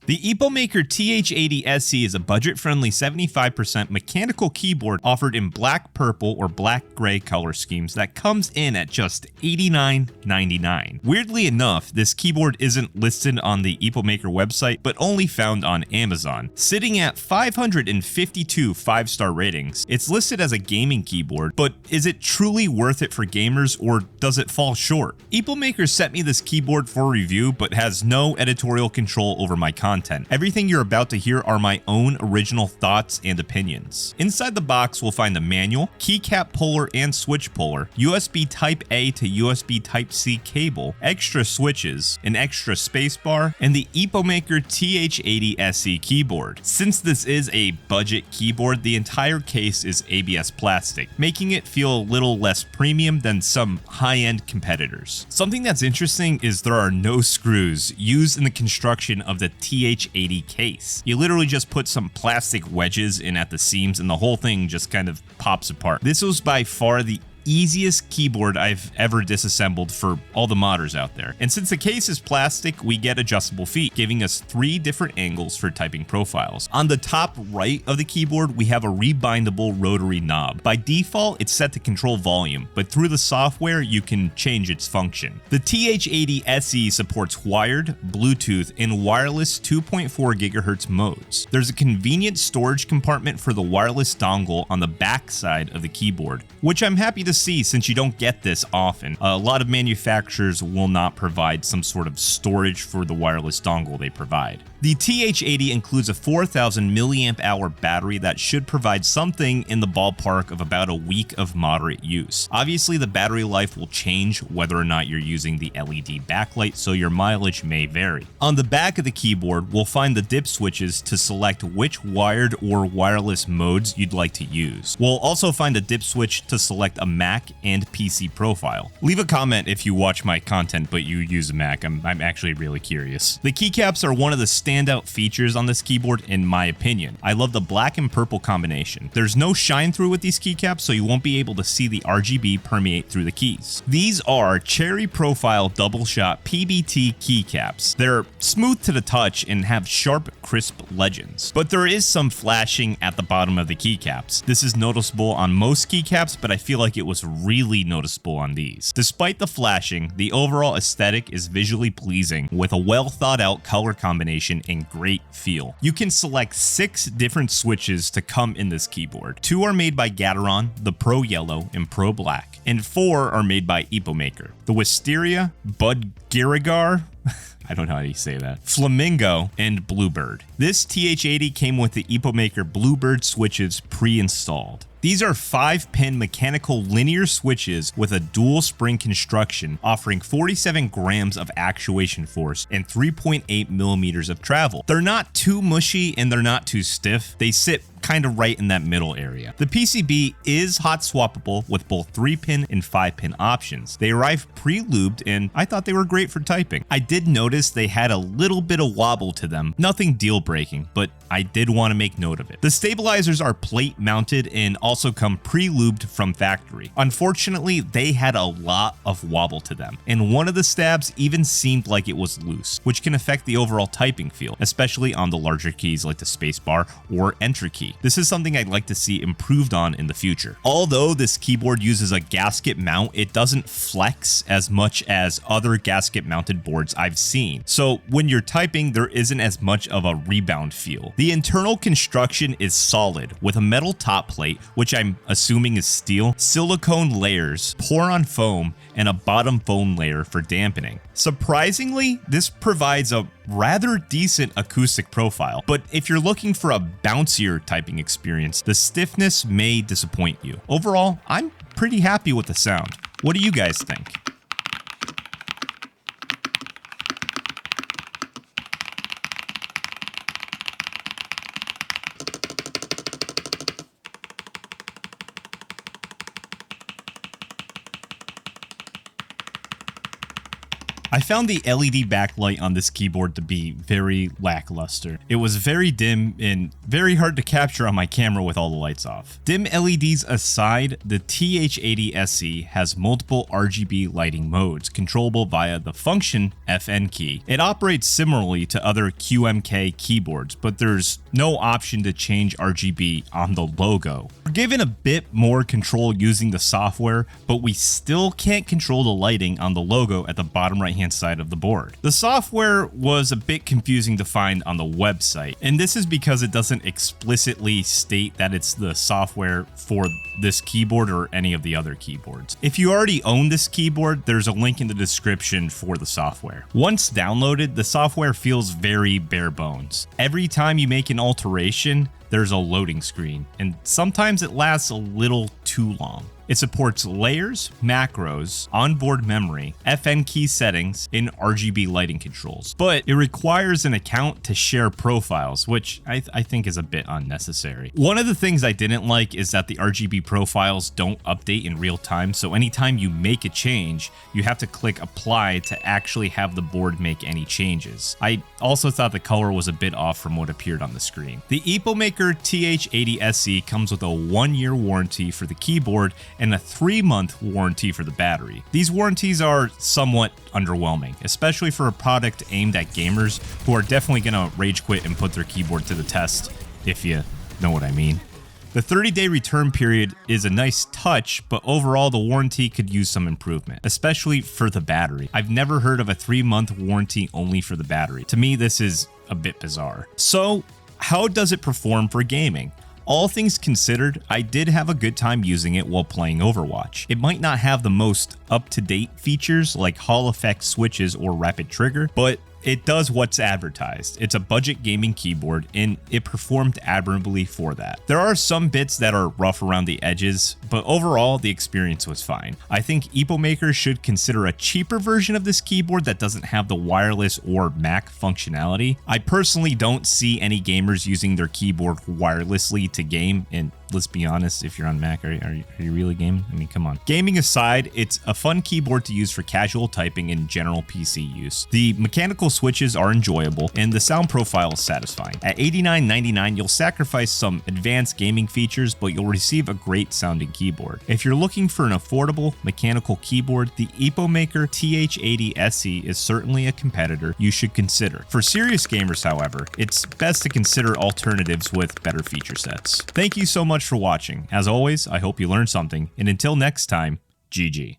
The EpoMaker TH80 SE is a budget-friendly 75% mechanical keyboard offered in black, purple, or black-gray color schemes that comes in at just $89.99. Weirdly enough, this keyboard isn't listed on the EpoMaker website, but only found on Amazon. Sitting at 552 5-star ratings, it's listed as a gaming keyboard, but is it truly worth it for gamers, or does it fall short? EpoMaker sent me this keyboard for review, but has no editorial control over my content. Everything you're about to hear are my own original thoughts and opinions. Inside the box, we'll find the manual, keycap puller and switch puller, USB Type-A to USB Type-C cable, extra switches, an extra spacebar, and the EpoMaker TH80 SE keyboard. Since this is a budget keyboard, the entire case is ABS plastic, making it feel a little less premium than some high-end competitors. Something that's interesting is there are no screws used in the construction of the TH80 case. You literally just put some plastic wedges in at the seams and the whole thing just kind of pops apart. This was by far the easiest keyboard I've ever disassembled for all the modders out there. And since the case is plastic, we get adjustable feet, giving us 3 different angles for typing profiles. On the top right of the keyboard, we have a rebindable rotary knob. By default, it's set to control volume, but through the software, you can change its function. The TH80 SE supports wired, Bluetooth, and wireless 2.4 GHz modes. There's a convenient storage compartment for the wireless dongle on the back side of the keyboard, which I'm happy to see since you don't get this often. A lot of manufacturers will not provide some sort of storage for the wireless dongle they provide. The TH80 includes a 4,000 milliamp hour battery that should provide something in the ballpark of about a week of moderate use. Obviously, the battery life will change whether or not you're using the LED backlight, so your mileage may vary. On the back of the keyboard, we'll find the dip switches to select which wired or wireless modes you'd like to use. We'll also find a dip switch to select a Mac and PC profile. Leave a comment if you watch my content but you use a Mac. I'm actually really curious. The keycaps are one of the standout features on this keyboard in my opinion. I love the black and purple combination. There's no shine through with these keycaps, so you won't be able to see the RGB permeate through the keys. These are cherry profile double shot PBT keycaps. They're smooth to the touch and have sharp, crisp legends, but there is some flashing at the bottom of the keycaps. This is noticeable on most keycaps, but I feel like it was really noticeable on these. Despite the flashing, the overall aesthetic is visually pleasing with a well thought out color combination and great feel. You can select 6 different switches to come in this keyboard. 2 are made by Gateron, the Pro Yellow and Pro Black, and 4 are made by EpoMaker, the Wisteria, Budgerigar, I don't know how you say that, Flamingo, and Bluebird. This TH80 came with the EpoMaker Bluebird switches pre-installed. These are 5-pin mechanical linear switches with a dual spring construction, offering 47 grams of actuation force and 3.8 millimeters of travel. They're not too mushy and they're not too stiff. They sit kind of right in that middle area. The PCB is hot swappable with both 3-pin and 5-pin options. They arrive pre-lubed and I thought they were great for typing. I did notice they had a little bit of wobble to them, nothing deal breaking, but I did want to make note of it. The stabilizers are plate mounted and also come pre-lubed from factory. Unfortunately, they had a lot of wobble to them, and one of the stabs even seemed like it was loose, which can affect the overall typing feel, especially on the larger keys like the spacebar or enter key. This is something I'd like to see improved on in the future. Although this keyboard uses a gasket mount, it doesn't flex as much as other gasket mounted boards I've seen. So when you're typing, there isn't as much of a rebound feel. The internal construction is solid with a metal top plate, which I'm assuming is steel, silicone layers, pour-on foam, and a bottom foam layer for dampening. Surprisingly, this provides a rather decent acoustic profile, but if you're looking for a bouncier typing experience, the stiffness may disappoint you. Overall, I'm pretty happy with the sound. What do you guys think? I found the LED backlight on this keyboard to be very lackluster. It was very dim and very hard to capture on my camera with all the lights off. Dim LEDs aside, the TH80SE has multiple RGB lighting modes, controllable via the function FN key. It operates similarly to other QMK keyboards, but there's no option to change RGB on the logo. We're given a bit more control using the software, but we still can't control the lighting on the logo at the bottom right hand side of the board. The software was a bit confusing to find on the website, and this is because it doesn't explicitly state that it's the software for this keyboard or any of the other keyboards. If you already own this keyboard, there's a link in the description for the software. Once downloaded, the software feels very bare bones. Every time you make an alteration, there's a loading screen, and sometimes it lasts a little too long. It supports layers, macros, onboard memory, FN key settings, and RGB lighting controls. But it requires an account to share profiles, which I think is a bit unnecessary. One of the things I didn't like is that the RGB profiles don't update in real time, so anytime you make a change, you have to click apply to actually have the board make any changes. I also thought the color was a bit off from what appeared on the screen. The EpoMaker TH80SE comes with a 1-year warranty for the keyboard and a 3-month warranty for the battery. These warranties are somewhat underwhelming, especially for a product aimed at gamers who are definitely gonna rage quit and put their keyboard to the test, if you know what I mean. The 30-day return period is a nice touch, but overall the warranty could use some improvement, especially for the battery. I've never heard of a 3-month warranty only for the battery. To me, this is a bit bizarre. So, how does it perform for gaming? All things considered, I did have a good time using it while playing Overwatch. It might not have the most up-to-date features like Hall effect switches or rapid trigger, but it does what's advertised. It's a budget gaming keyboard, and it performed admirably for that. There are some bits that are rough around the edges, but overall, the experience was fine. I think EpoMaker should consider a cheaper version of this keyboard that doesn't have the wireless or Mac functionality. I personally don't see any gamers using their keyboard wirelessly to game, and let's be honest, if you're on Mac, are you really gaming? I mean, come on. Gaming aside, it's a fun keyboard to use for casual typing and general PC use. The mechanical switches are enjoyable, and the sound profile is satisfying. At $89.99, you'll sacrifice some advanced gaming features, but you'll receive a great sounding keyboard. If you're looking for an affordable mechanical keyboard, the EpoMaker TH80SE is certainly a competitor you should consider. For serious gamers, however, it's best to consider alternatives with better feature sets. Thank you so much for watching. As always, I hope you learned something, and until next time, GG.